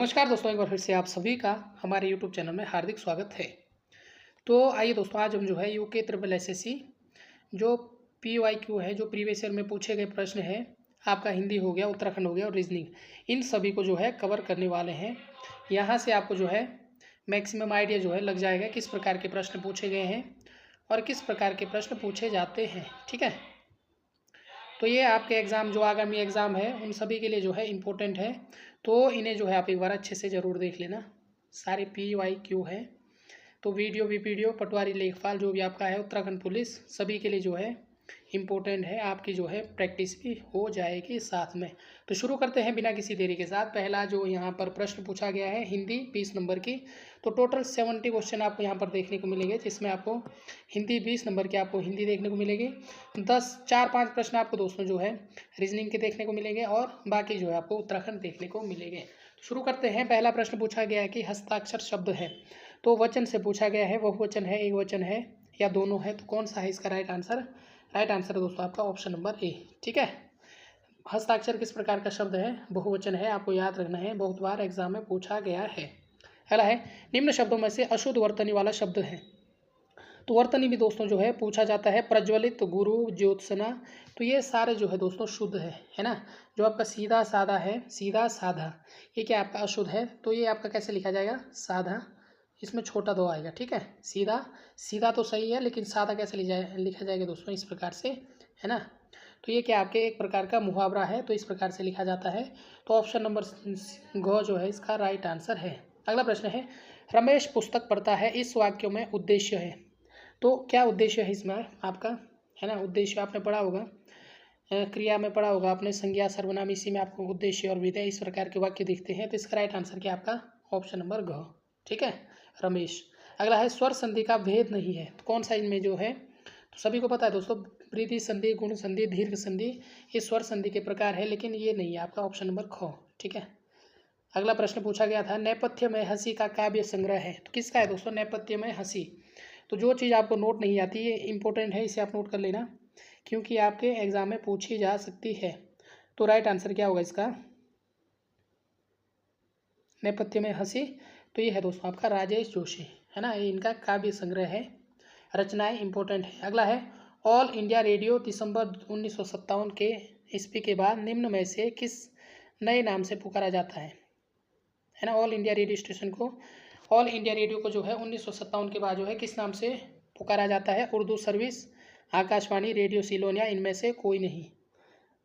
नमस्कार दोस्तों, एक बार फिर से आप सभी का हमारे यूट्यूब चैनल में हार्दिक स्वागत है। तो आइए दोस्तों, आज हम जो है यूके ट्रिपल एसएससी जो पीवाईक्यू है, जो प्रीवियस ईयर में पूछे गए प्रश्न हैं, आपका हिंदी हो गया, उत्तराखंड हो गया और रीजनिंग, इन सभी को जो है कवर करने वाले हैं। यहाँ से आपको जो है मैक्सिमम आइडिया जो है लग जाएगा किस प्रकार के प्रश्न पूछे गए हैं और किस प्रकार के प्रश्न पूछे जाते हैं। ठीक है, तो ये आपके एग्ज़ाम जो आगामी एग्ज़ाम है उन सभी के लिए जो है इम्पोर्टेंट है। तो इन्हें जो है आप एक बार अच्छे से ज़रूर देख लेना। सारे PYQ है, तो वीडियो पटवारी लेखपाल जो भी आपका है, उत्तराखंड पुलिस, सभी के लिए जो है इम्पोर्टेंट है। आपकी जो है प्रैक्टिस भी हो जाएगी साथ में। तो शुरू करते हैं बिना किसी देरी के साथ। पहला जो यहाँ पर प्रश्न पूछा गया है, हिंदी 20 नंबर की। तो टोटल 70 क्वेश्चन आपको यहाँ पर देखने को मिलेंगे, जिसमें आपको हिंदी 20 नंबर के आपको हिंदी देखने को मिलेगी। 4-5 प्रश्न आपको दोस्तों जो है रीजनिंग के देखने को मिलेंगे और बाकी जो है आपको उत्तराखंड देखने को मिलेंगे। शुरू करते हैं। पहला प्रश्न पूछा गया है कि हस्ताक्षर शब्द है, तो वचन से पूछा गया है, बहुवचन है, एकवचन है या दोनों है, तो कौन सा है इसका राइट आंसर? राइट आंसर है दोस्तों आपका ऑप्शन नंबर ए। ठीक है, हस्ताक्षर किस प्रकार का शब्द है? बहुवचन है, आपको याद रखना है, बहुत बार एग्जाम में पूछा गया है। अगला है, निम्न शब्दों में से अशुद्ध वर्तनी वाला शब्द है। तो वर्तनी भी दोस्तों जो है पूछा जाता है, प्रज्वलित, गुरु, ज्योत्सना, तो ये सारे जो है दोस्तों शुद्ध है ना। जो आपका सीधा साधा है, सीधा साधा, ये क्या आपका अशुद्ध है, तो ये आपका कैसे लिखा जाएगा? साधा, इसमें छोटा दो आएगा। ठीक है, सीधा, सीधा तो सही है, लेकिन साधा कैसे लिखा जाएगा दोस्तों? इस प्रकार से, है ना। तो ये क्या आपके एक प्रकार का मुहावरा है, तो इस प्रकार से लिखा जाता है। तो ऑप्शन नंबर ग जो है इसका राइट आंसर है। अगला प्रश्न है, रमेश पुस्तक पढ़ता है, इस वाक्यों में उद्देश्य है। तो क्या उद्देश्य है इसमें आपका, है ना। उद्देश्य आपने पढ़ा होगा, क्रिया में पढ़ा होगा आपने, संज्ञा, सर्वनाम, इसी में आपको उद्देश्य और विधेय इस प्रकार के वाक्य दिखते हैं। तो इसका राइट आंसर क्या आपका? ऑप्शन नंबर घ। ठीक है, रमेश। अगला है, स्वर संधि का भेद नहीं है, तो कौन सा इनमें जो है? तो सभी को पता है दोस्तों, वृद्धि संधि, गुण संधि, दीर्घ संधि, ये स्वर संधि के प्रकार है, लेकिन ये नहीं है आपका ऑप्शन नंबर ख। ठीक है, अगला प्रश्न पूछा गया था, नेपथ्य में हंसी का काव्य संग्रह है, तो किसका है दोस्तों नेपथ्य में हंसी? तो जो चीज़ आपको नोट नहीं आती ये इंपॉर्टेंट है, इसे आप नोट कर लेना, क्योंकि आपके एग्जाम में पूछी जा सकती है। तो राइट आंसर क्या होगा इसका? नेपथ्य में हंसी, तो ये है दोस्तों आपका राजेश जोशी, है ना। ये इनका काव्य संग्रह है, रचनाएं इंपॉर्टेंट है। अगला है, ऑल इंडिया रेडियो दिसंबर 1957 के ईस्वी के बाद निम्न में से किस नए नाम से पुकारा जाता है ना। ऑल इंडिया रेडियो स्टेशन को, ऑल इंडिया रेडियो को जो है 1957 के बाद जो है किस नाम से पुकारा जाता है? उर्दू सर्विस, आकाशवाणी, रेडियो सिलोन या इनमें से कोई नहीं।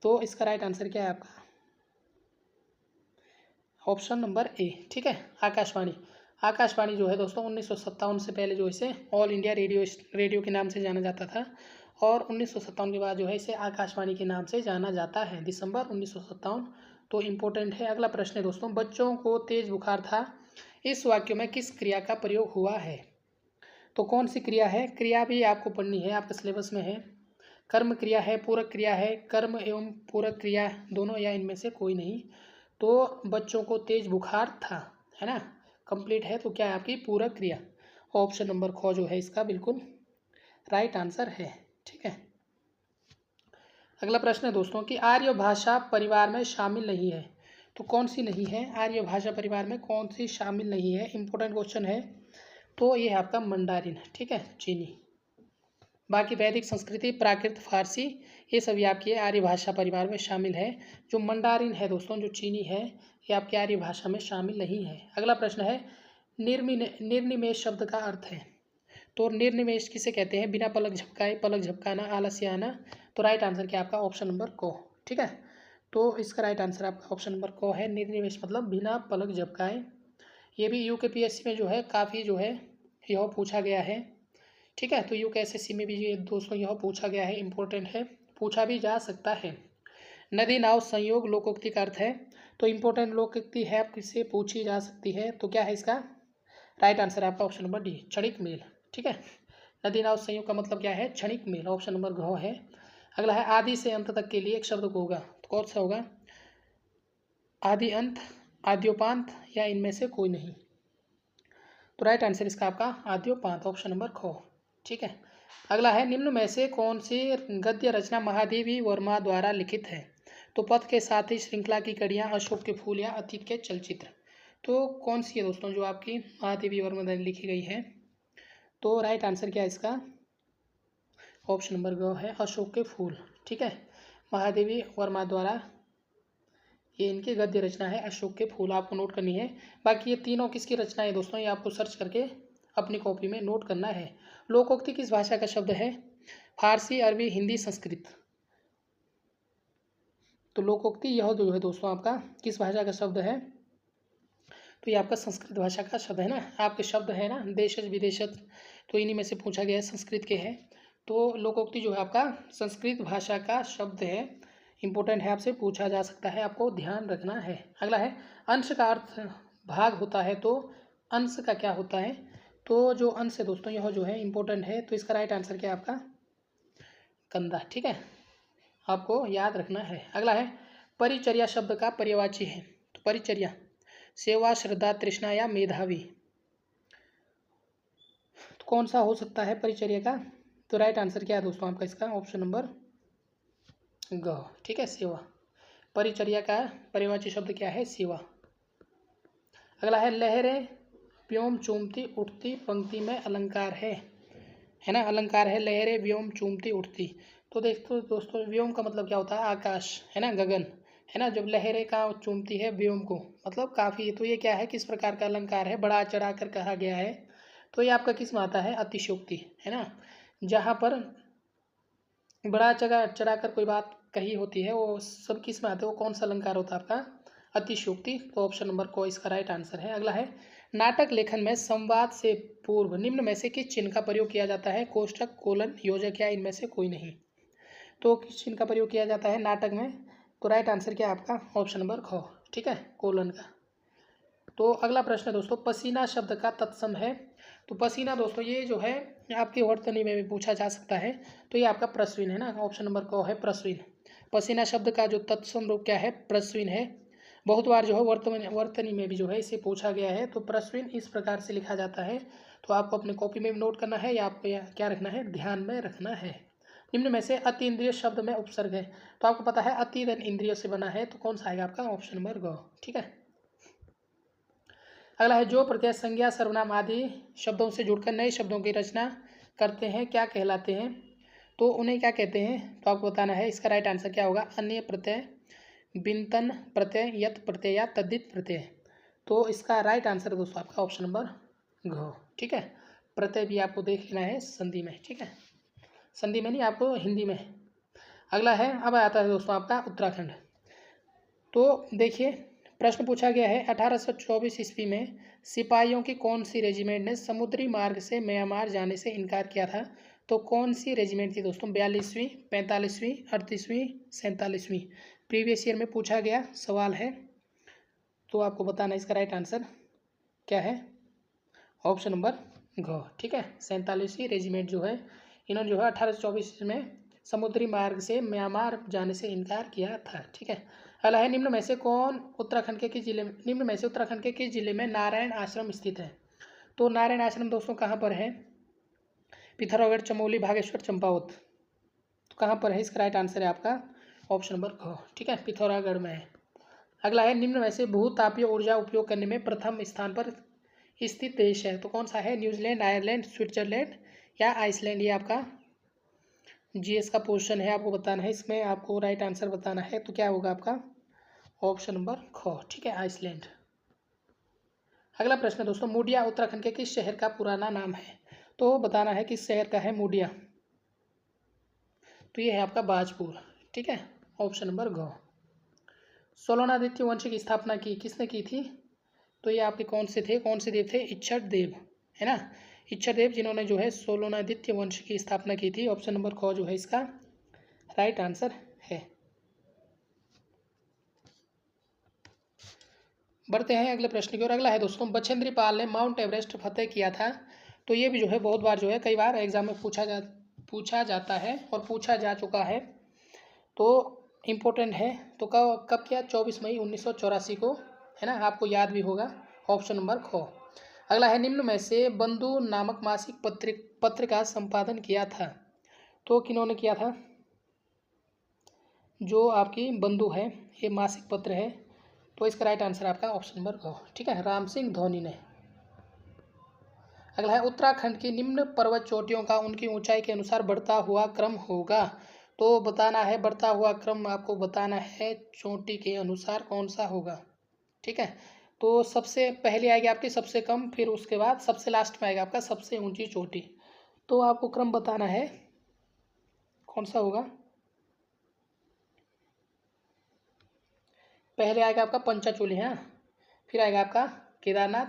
तो इसका राइट आंसर क्या है आपका? Option number A. ठीक है, आकाशवाणी। आकाशवाणी जो है दोस्तों 1957 से पहले जो इसे ऑल इंडिया रेडियो के नाम से जाना जाता था, और 1957 के बाद जो है इसे आकाशवाणी के नाम से जाना जाता है, दिसंबर 1957। तो इम्पोर्टेंट है। अगला प्रश्न है दोस्तों, बच्चों को तेज बुखार था, इस वाक्य में किस क्रिया का प्रयोग हुआ है? तो कौन सी क्रिया है? क्रिया भी आपको पढ़नी है, आपके सिलेबस में है। कर्म क्रिया है, पूरक क्रिया है, कर्म एवं पूरक क्रिया दोनों, या इनमें से कोई नहीं। तो बच्चों को तेज बुखार था, है ना, कंप्लीट है, तो क्या है आपकी? पूरक क्रिया। ऑप्शन नंबर ख जो है इसका बिल्कुल राइट आंसर है। ठीक है, अगला प्रश्न है दोस्तों कि आर्य भाषा परिवार में शामिल नहीं है, तो कौन सी नहीं है? आर्य भाषा परिवार में कौन सी शामिल नहीं है? इंपॉर्टेंट क्वेश्चन है। तो ये है आपका मंडारिन, ठीक है, चीनी। बाकी वैदिक संस्कृति, प्राकृत, फारसी, ये सभी आपकी आर्य भाषा परिवार में शामिल है। जो मंडारिन है दोस्तों, जो चीनी है, ये आपकी आर्य भाषा में शामिल नहीं है। अगला प्रश्न है, निर्निमेष शब्द का अर्थ है। तो निर्निमेष किसे कहते हैं? बिना पलक झपकाए, पलक झपकाना, आलस्य आना। तो राइट आंसर क्या आपका? ऑप्शन नंबर को। ठीक है, तो इसका राइट आंसर आपका ऑप्शन नंबर को है, निर्निमेष मतलब बिना पलक झपकाए। ये भी UKPSC में जो है काफ़ी जो है यह पूछा गया है। ठीक है, तो UKSSC में भी ये दोस्तों यह पूछा गया है, इम्पोर्टेंट है, पूछा भी जा सकता है। नदी नाव संयोग लोकोक्ति का अर्थ है, तो इम्पोर्टेंट लोकोक्ति है, किससे पूछी जा सकती है, तो क्या है इसका? राइट आंसर आपका ऑप्शन नंबर डी, क्षणिक मेल। ठीक है, नदी नाव संयोग का मतलब क्या है? क्षणिक मेल, ऑप्शन नंबर घ है। अगला है, आदि से अंत तक के लिए एक शब्द को होगा, तो कौन सा होगा? आदि अंत, आद्योपांत, या इनमें से कोई नहीं। तो राइट आंसर इसका आपका आद्योपांत, ऑप्शन नंबर ख। ठीक है, अगला है, निम्न में से कौन सी गद्य रचना महादेवी वर्मा द्वारा लिखित है? तो पथ के साथ ही, श्रृंखला की कड़ियाँ, अशोक के फूल, या अतीत के चलचित्र। तो कौन सी है दोस्तों जो आपकी महादेवी वर्मा द्वारा लिखी गई है? तो राइट आंसर क्या है इसका? ऑप्शन नंबर ग है अशोक के फूल। ठीक है, महादेवी वर्मा द्वारा ये इनकी गद्य रचना है अशोक के फूल, आपको नोट करनी है। बाकी ये तीनों किसकी रचना है दोस्तों, ये आपको सर्च करके अपनी कॉपी में नोट करना है। लोकोक्ति किस भाषा का शब्द है? फारसी, अरबी, हिंदी, संस्कृत। तो लोकोक्ति यह जो है दोस्तों आपका किस भाषा का शब्द है? तो ये आपका संस्कृत भाषा का शब्द है ना। आपके शब्द है ना देशज विदेशज, तो इन्हीं में से पूछा गया है, संस्कृत के हैं। तो लोकोक्ति जो है आपका संस्कृत भाषा का शब्द है, इंपॉर्टेंट है, आपसे पूछा जा सकता है, आपको ध्यान रखना है। अगला है अंश का अर्थ भाग होता है, तो अंश का क्या होता है? तो जो अंश है दोस्तों यह जो है इंपॉर्टेंट है, तो इसका राइट आंसर क्या है आपका? कंधा। ठीक है, आपको याद रखना है। अगला है परिचर्या शब्द का पर्यायवाची है, तो परिचर्या सेवा, श्रद्धा, तृष्णा या मेधावी, तो कौन सा हो सकता है परिचर्या का? तो राइट आंसर क्या है दोस्तों आपका इसका? ऑप्शन नंबर ग। ठीक है, सेवा। परिचर्या का पर्यायवाची शब्द क्या है? सेवा। अगला है लहरें व्योम चूमती उठती पंक्ति में अलंकार है ना, अलंकार है लहरें व्योम चूमती उठती। तो देखो दोस्तों व्योम का मतलब क्या होता है? आकाश, है ना, गगन, है ना। जब लहरें का चूमती है व्योम को, मतलब काफ़ी, तो ये क्या है, किस प्रकार का अलंकार है? बढ़ा चढ़ा कर कहा गया है, तो ये आपका किस में आता है? अतिशयोक्ति, है ना। जहाँ पर बढ़ा चढ़ा कर कोई बात कही होती है वो सब किस में आते हैं? वो कौन सा अलंकार होता है आपका? अतिशयोक्ति। तो ऑप्शन नंबर को इसका राइट आंसर है। अगला है नाटक लेखन में संवाद से पूर्व निम्न में से किस चिन्ह का प्रयोग किया जाता है? कोष्ठक, कोलन, योजक या इनमें से कोई नहीं। तो किस चिन्ह का प्रयोग किया जाता है नाटक में? तो राइट आंसर क्या है आपका? ऑप्शन नंबर ख। ठीक है, कोलन का। तो अगला प्रश्न दोस्तों पसीना शब्द का तत्सम है, तो पसीना दोस्तों ये जो है आपके वर्तनी में भी पूछा जा सकता है, तो ये आपका प्रस्विन है ना, ऑप्शन नंबर क है प्रस्विन। पसीना शब्द का जो तत्सम रूप क्या है? प्रस्विन है। बहुत बार जो है वर्तनी में भी जो है इसे पूछा गया है, तो प्रस्विन इस प्रकार से लिखा जाता है। तो आपको अपने कॉपी में भी नोट करना है या आपको क्या रखना है? ध्यान में रखना है। निम्न में से अति इंद्रिय शब्द में उपसर्ग है, तो आपको पता है अति धन इंद्रियों से बना है, तो कौन सा आएगा आपका? ऑप्शन नंबर ग। ठीक है, अगला है जो प्रत्यय संज्ञा सर्वनाम आदि शब्दों से जुड़कर नए शब्दों की रचना करते हैं क्या कहलाते हैं? तो उन्हें क्या कहते हैं? तो आपको बताना है, इसका राइट आंसर क्या होगा? अन्य प्रत्यय, बिंतन प्रत्यय, यत प्रत्यय या तद्धित प्रत्यय। तो इसका राइट आंसर है दोस्तों आपका ऑप्शन नंबर घ। ठीक है, प्रत्यय भी आपको देख लेना है संधि में। ठीक है, संधि में नहीं, आपको हिंदी में। अगला है, अब आता है दोस्तों आपका उत्तराखंड। तो देखिए प्रश्न पूछा गया है 1824 ईस्वी में सिपाहियों की कौन सी रेजिमेंट ने समुद्री मार्ग से म्यांमार जाने से इनकार किया था? तो कौन सी रेजिमेंट थी दोस्तों? 42वीं, 45वीं, 38वीं, 47वीं। प्रीवियस ईयर में पूछा गया सवाल है, तो आपको बताना इसका राइट आंसर क्या है? ऑप्शन नंबर घ। ठीक है, 47वीं रेजिमेंट जो है इन्होंने जो है 1824 में समुद्री मार्ग से म्यांमार जाने से इनकार किया था। ठीक है, अगला है निम्न में से कौन उत्तराखंड के किस जिले में निम्न में से उत्तराखंड के किस जिले में नारायण आश्रम स्थित है? तो नारायण आश्रम दोस्तों कहाँ पर है? पिथौरागढ़, चमोली, बागेश्वर, चंपावत। तो कहाँ पर है? इसका राइट आंसर है आपका ऑप्शन नंबर ख। ठीक है, पिथौरागढ़ में है। अगला है निम्न में से भूतापीय ऊर्जा उपयोग करने में प्रथम स्थान पर स्थित देश है, तो कौन सा है? न्यूजीलैंड, आयरलैंड, स्विट्जरलैंड या आइसलैंड। ये आपका जीएस का पोर्शन है, आपको बताना है, इसमें आपको राइट आंसर बताना है, तो क्या होगा आपका? ऑप्शन नंबर ख। ठीक है, आइसलैंड। अगला प्रश्न दोस्तों मूडिया उत्तराखंड के किस शहर का पुराना नाम है? तो बताना है किस शहर का है मूडिया। तो ये है आपका बाजपुर। ठीक है, ऑप्शन नंबर घ। सोलनादित्य वंश की स्थापना की किसने की थी? तो ये आपके कौन से देव थे? इच्छर देव, है ना, इच्छर देव, जिन्होंने जो है सोलनादित्य वंश की स्थापना की थी। ऑप्शन नंबर ख जो है इसका राइट आंसर है। बढ़ते हैं अगले प्रश्न की ओर। अगला है दोस्तों बछेंद्री पाल ने माउंट एवरेस्ट फतेह किया था, तो ये भी जो है बहुत बार जो है कई बार एग्जाम में पूछा जाता है और पूछा जा चुका है, तो इम्पोर्टेंट है। तो कब किया? 24 मई 1984 को, है ना, आपको याद भी होगा। ऑप्शन नंबर ख। अगला है निम्न में से बंधु नामक मासिक पत्र का संपादन किया था, तो किन्होंने किया था? जो आपकी बंधु है, ये मासिक पत्र है, तो इसका राइट आंसर आपका ऑप्शन नंबर ग, ठीक है, राम सिंह धोनी ने। अगला है उत्तराखंड की निम्न पर्वत चोटियों का उनकी ऊंचाई के अनुसार बढ़ता हुआ क्रम होगा। तो बताना है बढ़ता हुआ क्रम, आपको बताना है चोटी के अनुसार कौन सा होगा, ठीक है। तो सबसे पहले आएगी आपकी सबसे कम, फिर उसके बाद सबसे लास्ट में आएगा आपका सबसे ऊंची चोटी। तो आपको क्रम बताना है कौन सा होगा। पहले आएगा आपका पंचाचूली, हाँ, फिर आएगा आपका केदारनाथ,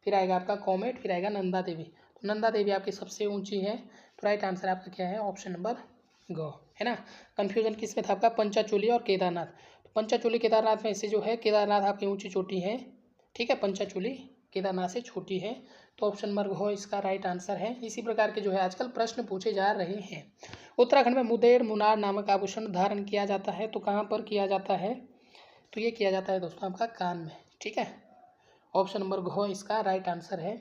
फिर आएगा आपका कॉमेट, फिर आएगा नंदा देवी। तो नंदा देवी आपकी सबसे ऊंची है, तो राइट आंसर आपका क्या है, ऑप्शन नंबर ग, है ना। कन्फ्यूजन किस में था आपका, पंचाचूली और केदारनाथ। तो पंचाचूली केदारनाथ में से जो है केदारनाथ आपकी ऊंची चोटी है, ठीक है, पंचाचूली केदारनाथ से छोटी है। तो ऑप्शन नंबर घ इसका राइट आंसर है। इसी प्रकार के जो है आजकल प्रश्न पूछे जा रहे हैं। उत्तराखंड में मुदेड़ मुनार नामक आभूषण धारण किया जाता है, तो कहाँ पर किया जाता है, तो ये किया जाता है दोस्तों आपका कान में, ठीक है। ऑप्शन नंबर घ इसका राइट आंसर है।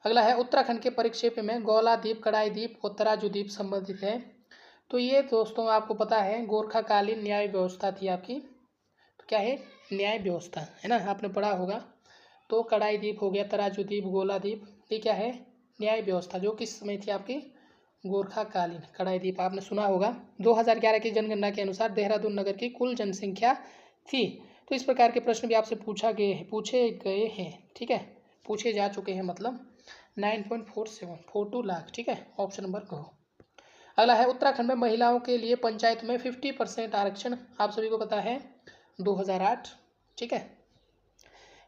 अगला है उत्तराखंड के परिक्षेप में गौला द्वीप, कड़ाई द्वीप और तराजू द्वीप संबंधित है। तो ये दोस्तों आपको पता है गोरखाकालीन न्याय व्यवस्था थी आपकी, तो क्या है, न्याय व्यवस्था, है ना, आपने पढ़ा होगा। तो कड़ाई द्वीप हो गया, तराजू द्वीप, गोला द्वीप, ये क्या है, न्याय व्यवस्था, जो किस समय थी आपकी, गोरखाकालीन। कड़ाई द्वीप आपने सुना होगा। 2011 की जनगणना के अनुसार देहरादून नगर की कुल जनसंख्या थी। तो इस प्रकार के प्रश्न भी आपसे पूछे गए हैं, ठीक है, पूछे जा चुके हैं, मतलब 9.4742 लाख, ठीक है, ऑप्शन नंबर घ। अगला है उत्तराखंड में महिलाओं के लिए पंचायत में 50% आरक्षण, आप सभी को पता है 2008, ठीक है,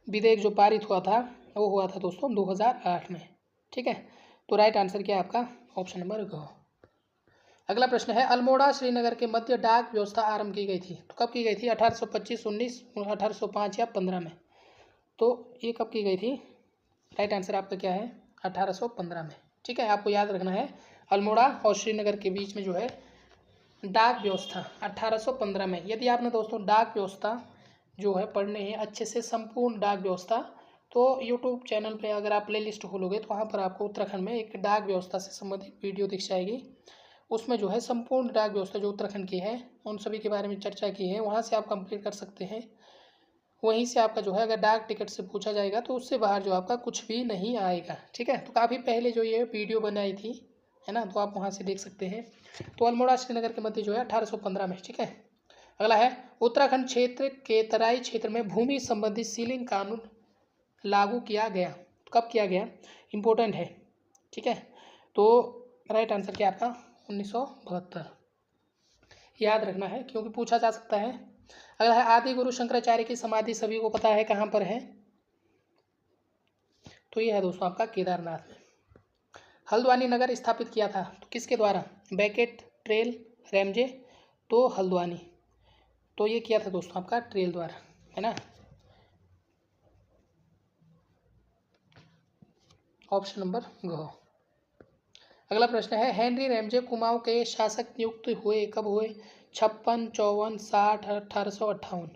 विधेयक जो पारित हुआ था वो हुआ था दोस्तों 2008 में, ठीक है। तो राइट आंसर क्या है आपका, ऑप्शन नंबर घ। अगला प्रश्न है अल्मोड़ा श्रीनगर के मध्य डाक व्यवस्था आरंभ की गई थी, तो कब की गई थी, 1825, 19, 1805 या 15 में। तो ये कब की गई थी, राइट आंसर आपका क्या है, 1815 में, ठीक है। आपको याद रखना है अल्मोड़ा और श्रीनगर के बीच में जो है डाक व्यवस्था 1815 में। यदि आपने दोस्तों डाक व्यवस्था जो है पढ़ने हैं अच्छे से, संपूर्ण डाक व्यवस्था, तो यूट्यूब चैनल पे अगर आप प्ले लिस्ट खोलोगे तो वहाँ पर आपको उत्तराखंड में एक डाक व्यवस्था से संबंधित वीडियो दिख जाएगी। उसमें जो है संपूर्ण डाक व्यवस्था जो उत्तराखंड की है उन सभी के बारे में चर्चा की है, वहाँ से आप कंप्लीट कर सकते हैं। वहीं से आपका जो है अगर डाक टिकट से पूछा जाएगा तो उससे बाहर जो आपका कुछ भी नहीं आएगा, ठीक है। तो काफ़ी पहले जो ये वीडियो बनाई थी, है ना, तो आप वहाँ से देख सकते हैं। तो अल्मोड़ा श्रीनगर के मध्य जो है 1815 में, ठीक है। अगला है उत्तराखंड क्षेत्र के तराई क्षेत्र में भूमि संबंधी सीलिंग कानून लागू किया गया, तो कब किया गया, इम्पोर्टेंट है, ठीक है। तो राइट आंसर क्या आपका 1972, याद रखना है क्योंकि पूछा जा सकता है। अगला है आदि गुरु शंकराचार्य की समाधि सभी को पता है कहाँ पर है, तो ये है दोस्तों आपका केदारनाथ में। हल्द्वानी नगर स्थापित किया था तो किसके द्वारा, बेकेट, ट्रेल, रैमजे, तो हल्द्वानी, तो ये किया था दोस्तों आपका ट्रेल द्वारा, है ना, ऑप्शन नंबर घ। अगला प्रश्न है हेनरी रैमजे कुमाऊं के शासक नियुक्त हुए कब हुए, 56, 54, 60, 1858।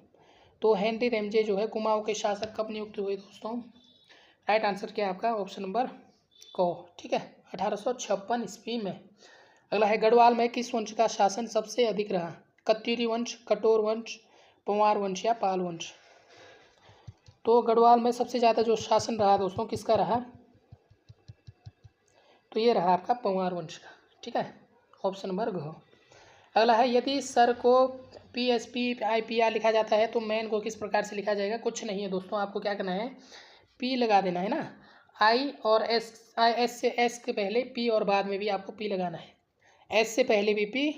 तो हेनरी रैमजे जो है कुमाऊं के शासक कब नियुक्त हुए दोस्तों, राइट आंसर क्या है आपका, ऑप्शन नंबर क, ठीक है, 1856 ईस्वी में। अगला है गढ़वाल में किस वंश का शासन सबसे अधिक रहा, कत्यूरी वंश, कटोर वंश, पंवार वंश या पाल वंश। तो गढ़वाल में सबसे ज़्यादा जो शासन रहा दोस्तों किसका रहा, तो ये रहा आपका पंवार वंश का, ठीक है, ऑप्शन नंबर घ। अगला है यदि सर को PSP IPR लिखा जाता है तो मैन को किस प्रकार से लिखा जाएगा, कुछ नहीं है दोस्तों, आपको क्या करना है, P लगा देना है ना, I और S से S के पहले P और बाद में भी आपको P लगाना है, S से पहले भी P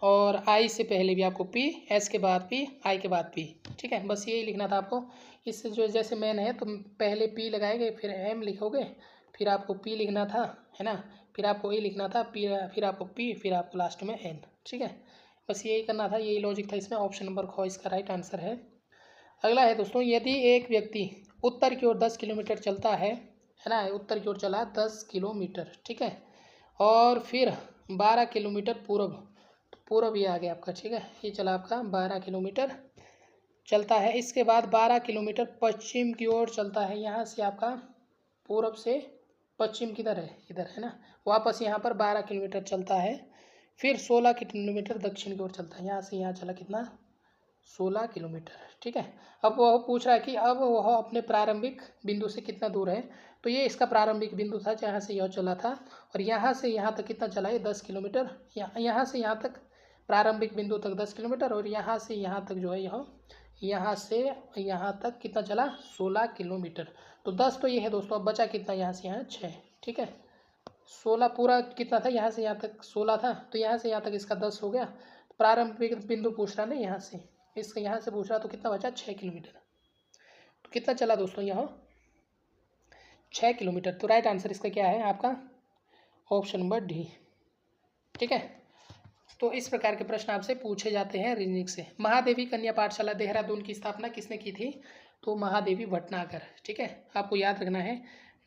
और I से पहले भी आपको P, S के बाद P, I के बाद P, ठीक है, बस यही लिखना था आपको। इससे जो जैसे मैन है तो पहले P लगाएंगे, फिर M लिखोगे, फिर आपको P लिखना था, है ना, फिर आपको A लिखना था, फिर आपको P, फिर आपको लास्ट में N, ठीक है, बस यही करना था, यही लॉजिक था इसमें। ऑप्शन नंबर ख इसका राइट आंसर है। अगला है दोस्तों यदि एक व्यक्ति उत्तर की ओर 10 किलोमीटर चलता है ना, उत्तर की ओर चला 10 किलोमीटर, ठीक है, और फिर 12 किलोमीटर पूर्व, तो पूर्व ये आ गया आपका, ठीक है, ये चला आपका 12 किलोमीटर चलता है, इसके बाद 12 किलोमीटर पश्चिम की ओर चलता है, यहाँ से आपका पूर्व से पश्चिम किधर है, इधर है ना, वापस यहाँ पर 12 किलोमीटर चलता है, फिर 16 किलोमीटर दक्षिण की ओर चलता है, यहाँ से यहाँ चला कितना 16 किलोमीटर। ठीक है, अब वह पूछ रहा है कि अब वह अपने प्रारंभिक बिंदु से कितना दूर है। तो ये इसका प्रारंभिक बिंदु था जहाँ से यह चला था, और यहाँ से यहाँ तक कितना चला है 10 किलोमीटर। यहाँ से यहाँ तक प्रारंभिक बिंदु तक 10 किलोमीटर, और यहाँ से यहाँ तक जो है यह यहाँ से यहाँ तक कितना चला 16 किलोमीटर। तो 10 तो ये है दोस्तों, अब बचा कितना यहाँ से यहाँ 6। ठीक है, 16 पूरा कितना था, यहाँ से यहाँ तक 16 था, तो यहाँ से यहाँ तक इसका 10 हो गया। प्रारंभिक बिंदु पूछ रहा ना यहाँ से, इसका यहाँ से पूछ रहा, तो कितना बचा 6 किलोमीटर। तो कितना चला दोस्तों यह 6 किलोमीटर। तो राइट आंसर इसका क्या है आपका ऑप्शन नंबर डी। ठीक है, तो इस प्रकार के प्रश्न आपसे पूछे जाते हैं रीजनिंग से। महादेवी कन्या पाठशाला देहरादून की स्थापना किसने की थी। तो महादेवी भटनागर। ठीक है, आपको याद रखना है,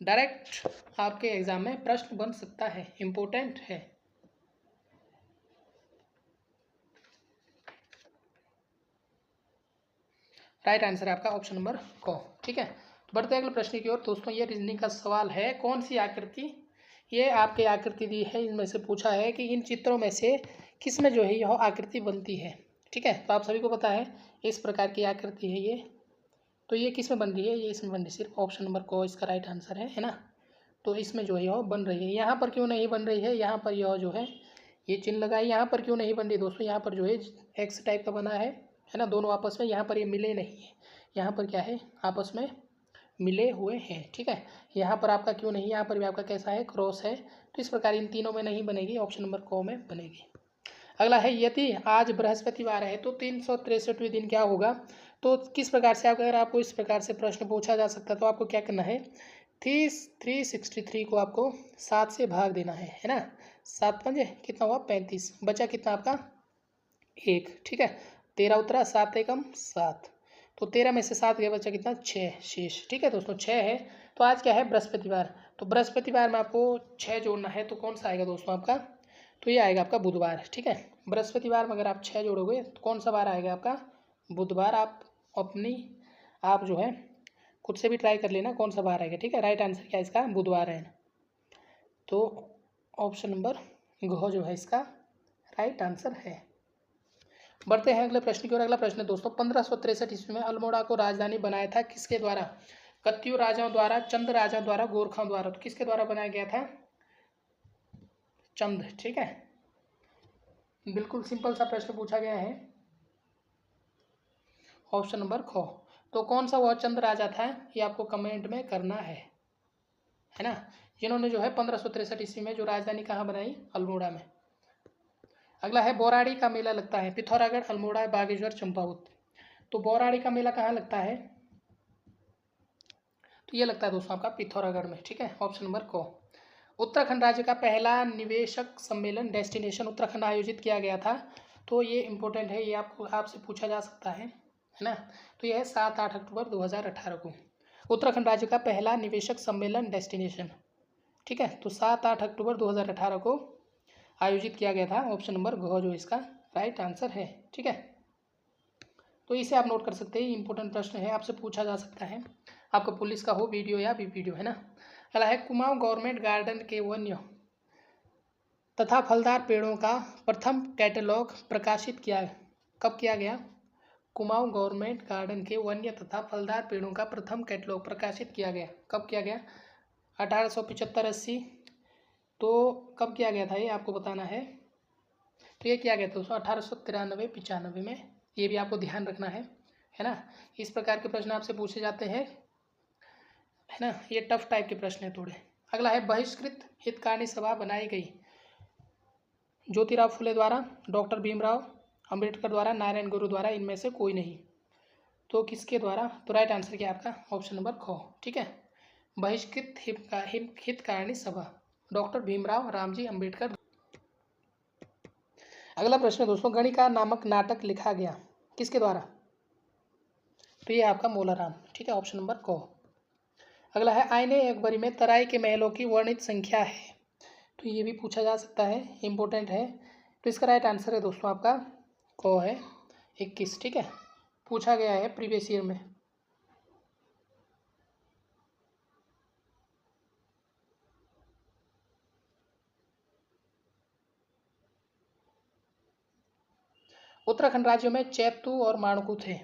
डायरेक्ट आपके एग्जाम में प्रश्न बन सकता है, इम्पोर्टेंट है। राइट आंसर है आपका ऑप्शन नंबर क। ठीक है, तो बढ़ते हैं अगले प्रश्न की ओर। दोस्तों ये रीजनिंग का सवाल है, कौन सी आकृति, ये आपके आकृति दी है, इनमें से पूछा है कि इन चित्रों में से किस में जो है यह आकृति बनती है। ठीक है, तो आप सभी को पता है इस प्रकार की आकृति है ये, तो ये किस में बन रही है, ये इसमें बन रही है, सिर्फ ऑप्शन नंबर को इसका राइट आंसर है ना। तो इसमें जो है यह बन रही है, यहाँ पर क्यों नहीं बन रही है, यहाँ पर यह जो है ये चिन्ह लगा है, यहाँ पर क्यों नहीं बन रही दोस्तों, यहाँ पर जो है एक्स टाइप का बना है ना, दोनों आपस में, यहाँ पर ये मिले नहीं है, यहाँ पर क्या है आपस में मिले हुए हैं। ठीक है, यहाँ पर आपका क्यों नहीं, यहाँ पर भी आपका कैसा है क्रॉस है, तो इस प्रकार इन तीनों में नहीं बनेगी, ऑप्शन नंबर को में बनेगी। अगला है, यदि आज बृहस्पतिवार है तो 363वें दिन क्या होगा। तो किस प्रकार से अगर आपको इस प्रकार से प्रश्न पूछा जा सकता है तो आपको क्या करना है, 363 को आपको 7 से भाग देना है ना। 7 पंजे कितना हुआ 35, बचा कितना आपका 1। ठीक है, 13 उतरा, 7 एकम 7, तो 13 में से 7 गया, बचा कितना 6 शेष। ठीक है दोस्तों 6 है। तो आज क्या है बृहस्पतिवार, तो बृहस्पतिवार में आपको 6 जोड़ना है, तो कौन सा आएगा दोस्तों आपका, तो ये आएगा आपका बुधवार। ठीक है, बृहस्पतिवार में अगर आप 6 जोड़ोगे तो कौन सा बार आएगा आपका बुधवार। आप अपनी आप जो है खुद से भी ट्राई कर लेना कौन सा बार आएगा। ठीक है, राइट आंसर क्या है इसका बुधवार है, तो ऑप्शन नंबर घ जो है इसका राइट आंसर है। बढ़ते हैं अगले प्रश्न की ओर। अगला प्रश्न है दोस्तों, 1563 ईस्वी में अल्मोड़ा को राजधानी बनाया था किसके द्वारा। कत्यूर राजाओं द्वारा, चंद राजाओं द्वारा, गोरखाओं द्वारा। तो किसके द्वारा बनाया गया था, चंद। ठीक है, बिल्कुल सिंपल सा प्रश्न पूछा गया है, ऑप्शन नंबर ख। तो कौन सा वह चंद राजा था ये आपको कमेंट में करना है ना, जिन्होंने जो है 1563 ईस्वी में जो राजधानी कहाँ बनाई, अल्मोड़ा में। अगला है, बौराड़ी का मेला लगता है पिथौरागढ़, अल्मोड़ा, बागेश्वर, चंपावत। तो बौराड़ी का मेला कहाँ लगता है, तो ये लगता है दोस्तों आपका पिथौरागढ़ में। ठीक है, ऑप्शन नंबर को। उत्तराखंड राज्य का पहला निवेशक सम्मेलन डेस्टिनेशन उत्तराखंड आयोजित किया गया था। तो ये इंपॉर्टेंट है, ये आपको आपसे पूछा जा सकता है ना। तो यह है 7-8 अक्टूबर 2018 को उत्तराखंड राज्य का पहला निवेशक सम्मेलन डेस्टिनेशन। ठीक है, तो 7-8 अक्टूबर 2018 को आयोजित किया गया था, ऑप्शन नंबर घ जो इसका राइट आंसर है। ठीक है, तो इसे आप नोट कर सकते हैं, इंपॉर्टेंट प्रश्न है, आपसे पूछा जा सकता है, आपका पुलिस का हो वीडियो या भी वीडियो है ना। अगला है, कुमाऊं गवर्नमेंट गार्डन के वन्य तथा फलदार पेड़ों का प्रथम कैटलॉग प्रकाशित किया कब किया गया। कुमाऊं गवर्नमेंट गार्डन के वन्य तथा फलदार पेड़ों का प्रथम कैटलॉग प्रकाशित किया गया कब किया गया, 1875-80। तो कब किया गया था ये आपको बताना है, तो ये किया गया था दोस्तों 1893-95 में, ये भी आपको ध्यान रखना है ना। इस प्रकार के प्रश्न आपसे पूछे जाते हैं है ना, ये टफ टाइप के प्रश्न है थोड़े। अगला है, बहिष्कृत हितकारिणी सभा बनाई गई ज्योतिराव फुले द्वारा, डॉक्टर भीमराव अंबेडकर द्वारा, नारायण गुरु द्वारा, इनमें से कोई नहीं। तो किसके द्वारा, तो राइट आंसर क्या आपका ऑप्शन नंबर ख। ठीक है, बहिष्कृत हितकारिणी सभा डॉक्टर भीमराव रामजी अंबेडकर। अगला प्रश्न दोस्तों, गणिका नामक नाटक लिखा गया किसके द्वारा, तो ये आपका मोलाराम। ठीक है, ऑप्शन नंबर क। अगला है, आईने अकबरी में तराई के महलों की वर्णित संख्या है। तो ये भी पूछा जा सकता है, इम्पोर्टेंट है। तो इसका राइट आंसर है दोस्तों आपका क है 21। ठीक है, पूछा गया है प्रीवियस ईयर में। उत्तराखंड राज्य में चैतू और माणकू थे,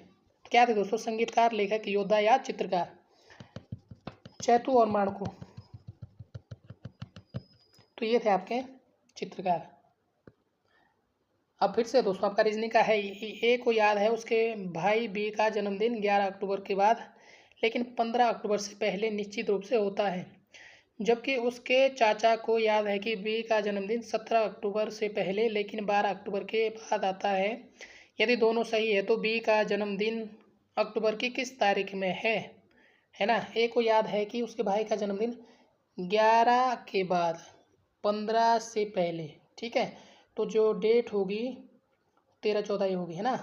क्या थे दोस्तों? संगीतकार, लेखक, योद्धा या चित्रकार? चैतू और माणकू, तो ये थे आपके चित्रकार। अब फिर से दोस्तों आपका रीजनिंग का है, ए को याद है उसके भाई बी का जन्मदिन 11 अक्टूबर के बाद लेकिन 15 अक्टूबर से पहले निश्चित रूप से होता है, जबकि उसके चाचा को याद है कि बी का जन्मदिन 17 अक्टूबर से पहले लेकिन 12 अक्टूबर के बाद आता है। यदि दोनों सही है तो बी का जन्मदिन अक्टूबर की किस तारीख में है ना? ए को याद है कि उसके भाई का जन्मदिन 11 के बाद 15 से पहले, ठीक है, तो जो डेट होगी 13-14 ही होगी, है ना।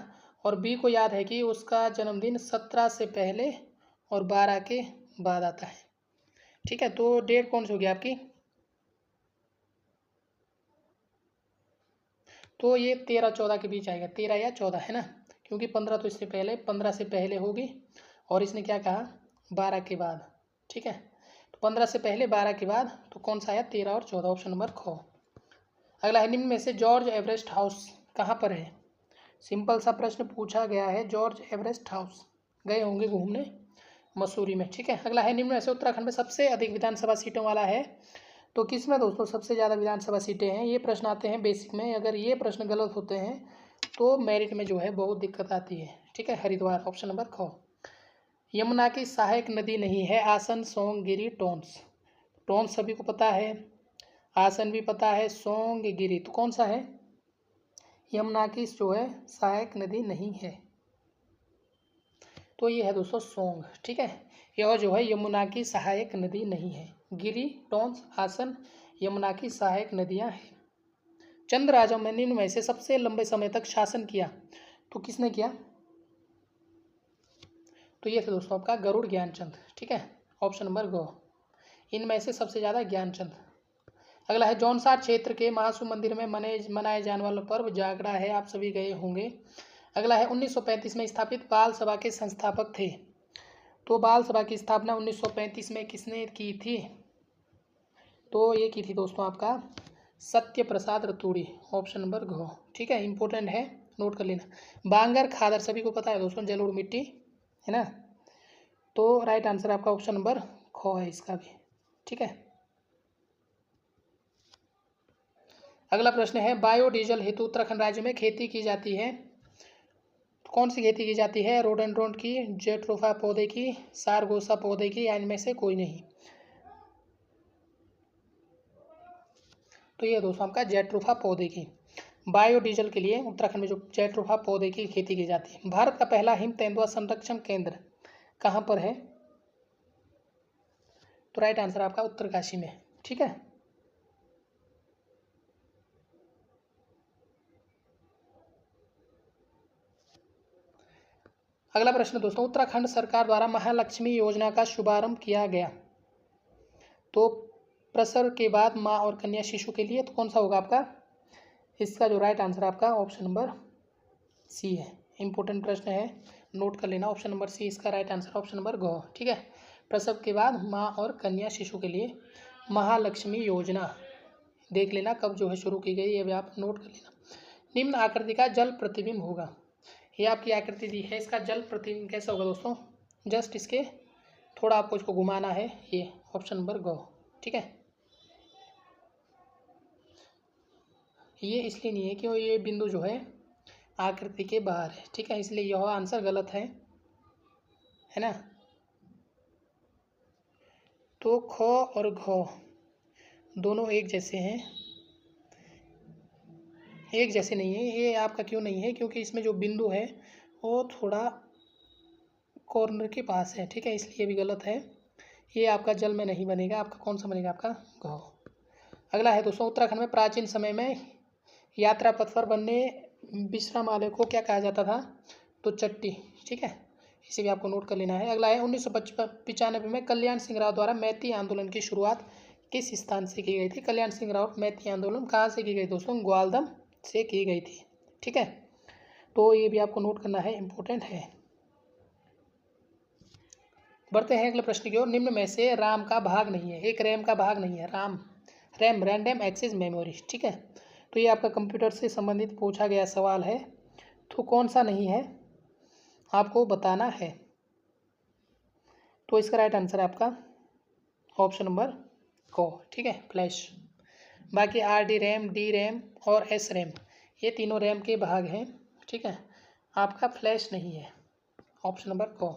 और बी को याद है कि उसका जन्मदिन 17 से पहले और 12 के बाद आता है, ठीक है। तो डेट कौन सी होगी आपकी? तो ये 13-14 के बीच आएगा, 13 या 14, है ना, क्योंकि 15 तो इससे पहले, 15 से पहले होगी और इसने क्या कहा 12 के बाद, ठीक है। तो 15 से पहले 12 के बाद, तो कौन सा आया 13 और 14, ऑप्शन नंबर ख। अगला है, निम्न में से जॉर्ज एवरेस्ट हाउस कहाँ पर है? सिंपल सा प्रश्न पूछा गया है, जॉर्ज एवरेस्ट हाउस गए होंगे घूमने मसूरी में, ठीक है। अगला है, निम्न में से उत्तराखंड में सबसे अधिक विधानसभा सीटों वाला है, तो किस में दोस्तों सबसे ज़्यादा विधानसभा सीटें हैं? ये प्रश्न आते हैं बेसिक में, अगर ये प्रश्न गलत होते हैं तो मेरिट में जो है बहुत दिक्कत आती है, ठीक है। हरिद्वार, ऑप्शन नंबर ख। यमुना की सहायक नदी नहीं है, आसन, सोंग, गिरी, टोंस। टोंस सभी को पता है, आसन भी पता है, सोंग, गिरी, तो कौन सा है? यमुना की जो है सहायक नदी नहीं है, तो ये है दोस्तों सोंग, ठीक है। यह जो है यमुना की सहायक नदी नहीं है। गिरी, टोंस, आसन यमुना की सहायक नदियां हैं। चंद राजाओं में निम्न में से सबसे लंबे समय तक शासन किया, तो किसने किया? तो ये थे दोस्तों आपका गरुड़ ज्ञानचंद, ठीक है, ऑप्शन नंबर ग। इनमें से सबसे ज़्यादा ज्ञानचंद। अगला है, जौनसार क्षेत्र के महासू मंदिर में मनाए जाने वाला पर्व जागरा है, आप सभी गए होंगे। अगला है, 1935 में स्थापित बाल सभा के संस्थापक थे, तो बाल सभा की स्थापना 1935 में किसने की थी? तो ये की थी दोस्तों आपका सत्य प्रसाद रतूड़ी, ऑप्शन नंबर घ, ठीक है, इंपॉर्टेंट है, नोट कर लेना। बांगर खादर सभी को पता है दोस्तों, जलोढ़ मिट्टी, है ना, तो राइट आंसर आपका ऑप्शन नंबर ख है इसका भी, ठीक है। अगला प्रश्न है, बायोडीजल हेतु उत्तराखंड राज्य में खेती की जाती है, कौन सी खेती की जाती है? रोडेंड्रोन की, जेट्रोफा पौधे की, सारगोसा पौधे की, या इनमें से कोई नहीं? तो ये दोस्तों आपका जेट्रोफा पौधे की। बायोडीजल के लिए उत्तराखंड में जो जेट्रोफा पौधे की खेती की जाती है। भारत का पहला हिम तेंदुआ संरक्षण केंद्र कहाँ पर है? तो राइट आंसर आपका उत्तरकाशी में, ठीक है। अगला प्रश्न दोस्तों, उत्तराखंड सरकार द्वारा महालक्ष्मी योजना का शुभारंभ किया गया, तो प्रसव के बाद माँ और कन्या शिशु के लिए, तो कौन सा होगा आपका? इसका जो राइट आंसर आपका ऑप्शन नंबर सी है। इंपॉर्टेंट प्रश्न है, नोट कर लेना, ऑप्शन नंबर सी इसका राइट आंसर, ऑप्शन नंबर ग, ठीक है। प्रसव के बाद माँ और कन्या शिशु के लिए महालक्ष्मी योजना देख लेना कब जो है शुरू की गई, ये भी आप नोट कर लेना। निम्न आकृति का जल प्रतिबिंब होगा, ये आपकी आकृति दी है, इसका जल प्रतिबिंब कैसा होगा दोस्तों? जस्ट इसके थोड़ा आपको इसको घुमाना है, ये ऑप्शन नंबर ग, ठीक है। ये इसलिए नहीं है कि ये बिंदु जो है आकृति के बाहर है, ठीक है, इसलिए यह आंसर गलत है ना। तो ख और घ दोनों एक जैसे हैं, एक जैसे नहीं है, ये आपका क्यों नहीं है? क्योंकि इसमें जो बिंदु है वो थोड़ा कॉर्नर के पास है, ठीक है, इसलिए भी गलत है। ये आपका जल में नहीं बनेगा, आपका कौन सा बनेगा? आपका घ। अगला है दोस्तों, उत्तराखंड में प्राचीन समय में यात्रा पथ पर बनने विश्रामालय को क्या कहा जाता था? तो चट्टी, ठीक है, इसे भी आपको नोट कर लेना है। अगला है, 1995 में कल्याण सिंह राव द्वारा मैती आंदोलन की शुरुआत किस स्थान से की गई थी? कल्याण सिंह राव मैती आंदोलन कहाँ से की गई दोस्तों? ग्वालदम से की गई थी, ठीक है, तो ये भी आपको नोट करना है, इंपॉर्टेंट है। बढ़ते हैं अगले प्रश्न की ओर। निम्न में से राम का भाग नहीं है, एक रैम का भाग नहीं है, रैम रैंडम एक्सेस मेमोरी, ठीक है, तो ये आपका कंप्यूटर से संबंधित पूछा गया सवाल है। तो कौन सा नहीं है आपको बताना है। तो इसका राइट आंसर है आपका ऑप्शन नंबर को, ठीक है, फ्लैश। बाकी RD रैम, D रैम और S रैम ये तीनों रैम के भाग हैं, ठीक है। आपका फ्लैश नहीं है, ऑप्शन नंबर को।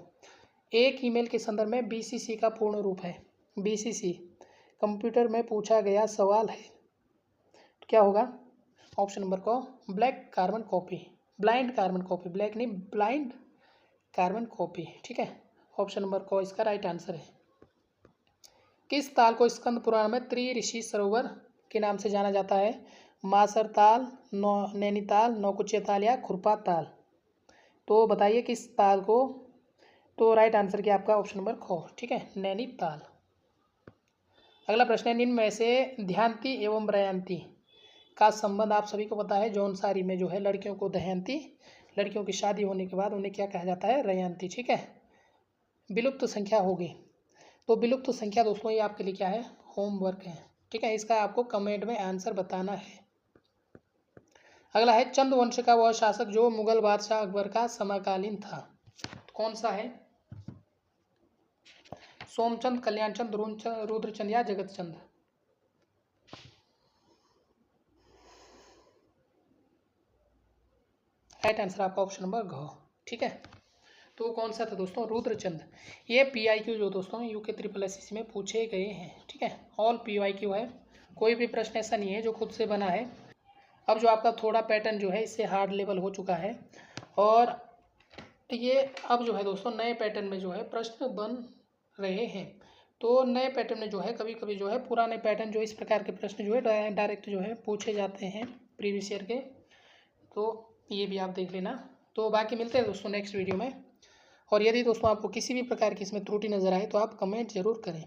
एक ईमेल के संदर्भ में BCC का पूर्ण रूप है। BCC कंप्यूटर में पूछा गया सवाल है, तो क्या होगा? ऑप्शन नंबर को black carbon copy, blind carbon copy, black नहीं ब्लाइंड कार्बन कॉपी, ठीक है। ऑप्शन नंबर को इसका राइट आंसर है। किस ताल को स्कंद पुराण में त्रिऋषि सरोवर के नाम से जाना जाता है? मासर ताल, नैनीताल, नौकुचिया ताल या खुरपा ताल? तो बताइए किस ताल को। तो राइट आंसर क्या आपका ऑप्शन नंबर ख, ठीक है, नैनीताल। अगला प्रश्न है, निम्न में से ध्यानती एवं रयांती का संबंध आप सभी को पता है। जौनसारी में जो है लड़कियों को दहयंती, लड़कियों की शादी होने के बाद उन्हें क्या कहा जाता है? रयांती, ठीक है। विलुप्त संख्या होगी, तो विलुप्त संख्या दोस्तों ये आपके लिए क्या है? होमवर्क है, ठीक है। इसका आपको कमेंट में आंसर बताना है। अगला है, चंद वंश का वह शासक जो मुगल बादशाह अकबर का समकालीन था, तो कौन सा है? सोमचंद, कल्याणचंद, रुद्रचंद या जगतचंद? राइट आंसर आपका ऑप्शन नंबर घ, ठीक है। तो कौन सा था दोस्तों? रुद्रचंद। ये PIQ जो दोस्तों UK SSC में पूछे गए हैं, ठीक है। ऑल PIQ है, कोई भी प्रश्न ऐसा नहीं है जो खुद से बना है। अब जो आपका थोड़ा पैटर्न जो है इससे हार्ड लेवल हो चुका है, और ये अब जो है दोस्तों नए पैटर्न में जो है प्रश्न बन रहे हैं। तो नए पैटर्न में जो है कभी कभी जो है पुराने पैटर्न जो इस प्रकार के प्रश्न जो है डायरेक्ट जो है पूछे जाते हैं प्रीवियस ईयर के, तो ये भी आप देख लेना। तो बाकी मिलते हैं दोस्तों नेक्स्ट वीडियो में, और यदि दोस्तों आपको किसी भी प्रकार की इसमें त्रुटि नज़र आए तो आप कमेंट जरूर करें।